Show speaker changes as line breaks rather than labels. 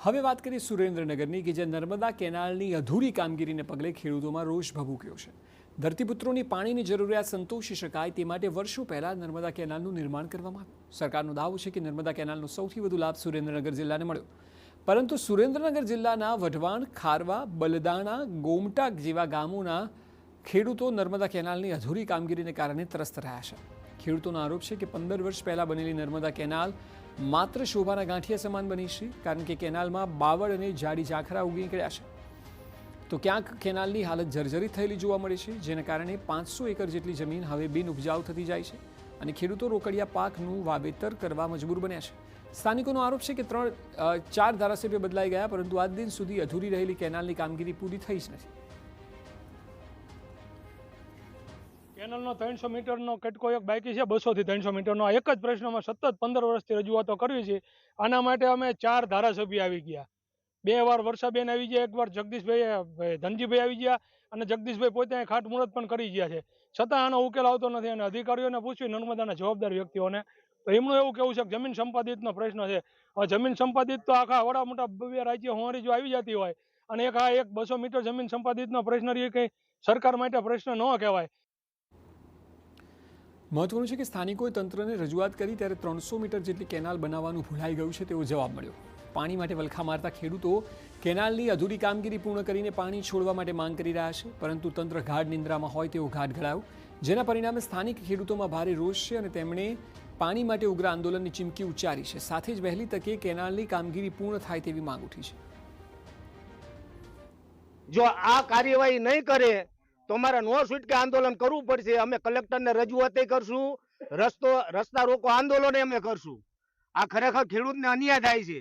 હવે વાત કરીએ સુરેન્દ્રનગરની કે જે નર્મદા કેનાલની અધૂરી કામગીરીને પગલે ખેડૂતોમાં રોષ ભભૂક્યો છે। ધરતીપુત્રોની પાણીની જરૂરિયાત સંતોષી શકાય તે માટે વર્ષો પહેલા નર્મદા કેનાલનું નિર્માણ કરવામાં આવ્યું। સરકારનો દાવો છે કે નર્મદા કેનાલનો સૌથી વધુ લાભ સુરેન્દ્રનગર જિલ્લાને મળ્યો, પરંતુ સુરેન્દ્રનગર જિલ્લાના વઢવાણ, ખારવા, બલદાણા, ગોમટા જેવા ગામોના ખેડૂતો નર્મદા કેનાલની અધૂરી કામગીરીને કારણે ત્રસ્ત રહ્યા છે। ખેડૂતોનો આરોપ છે કે 15 વર્ષ પહેલા બનેલી નર્મદા કેનાલ માત્ર શોભાના ગાંઠિયા સમાન બની છે, કારણ કે કેનાલમાં બાવળ અને જાડી ઝાખરા ઉગી નીકળ્યા છે, તો ક્યાંક કેનાલની હાલત જર્જરિત થયેલી જોવા મળે છે, જેના કારણે 500 એકર જેટલી જમીન હવે બિનઉપજાઉ થતી જાય છે અને ખેડૂતો રોકડિયા પાકનું વાવેતર કરવા મજબૂર બન્યા છે। સ્થાનિકોનો આરોપ છે કે 3-4 ધારાસભ્ય બદલાઈ ગયા, પરંતુ આજ દિન સુધી અધૂરી રહેલી કેનાલની કામગીરી પૂરી થઈ જ નથી।
કેનાલનો 300 મીટરનો કટકો એક બાકી છે, 200 થી 300 મીટરનો। એક જ પ્રશ્નમાં સતત 15 વર્ષથી રજૂઆતો કરવી છે। આના માટે અમે 4 ધારાસભ્ય આવી ગયા, 2 વાર વર્ષાબેન આવી ગયા, 1 વાર જગદીશભાઈ ધનજીભાઈ આવી ગયા અને જગદીશભાઈ પોતે અહીં ખાતમુહૂર્ત પણ કરી ગયા છે, છતાં આનો ઉકેલ આવતો નથી। અને અધિકારીઓને પૂછ્યું, નર્મદાના જવાબદાર વ્યક્તિઓને, તો એમનું એવું કહેવું છે કે જમીન સંપાદિતનો પ્રશ્ન છે। હવે જમીન સંપાદિત તો આખા વડા મોટા 2 રાજ્ય હોવારી જો આવી જતી હોય અને એક 200 મીટર જમીન સંપાદિતનો પ્રશ્ન એ કંઈ સરકાર માટે પ્રશ્ન ન કહેવાય।
મહત્વનું છે કે સ્થાનિકોએ તંત્રને રજૂઆત કરી ત્યારે 300 મીટર જેટલી કેનાલ બનાવવાનું ભૂલાઈ ગયું છે તેવો જવાબ મળ્યો। પાણી માટે વલખા મારતા ખેડૂતો કેનાલની અધૂરી કામગીરી પૂર્ણ કરીને પાણી છોડવા માટે માંગ કરી રહ્યા છે, પરંતુ તંત્ર ગાઢ નિંદ્રામાં હોય તેવો ઘાટ ઘડાયો, જેના પરિણામે સ્થાનિક ખેડૂતોમાં ભારે રોષ છે અને તેમણે પાણી માટે ઉગ્ર આંદોલનની ચીમકી ઉચ્ચારી છે। સાથે જ વહેલી તકે કેનાલની કામગીરી પૂર્ણ થાય તેવી માંગ ઉઠી છે।
જો આ કાર્યવાહી નહીં કરે તો અમારે નો છૂટકે આંદોલન કરવું પડશે। અમે કલેક્ટરને રજૂઆત કરશું, રસ્તા રોકો આંદોલન અમે કરશું। આ ખરેખર ખેડૂતને અન્યાય થાય છે।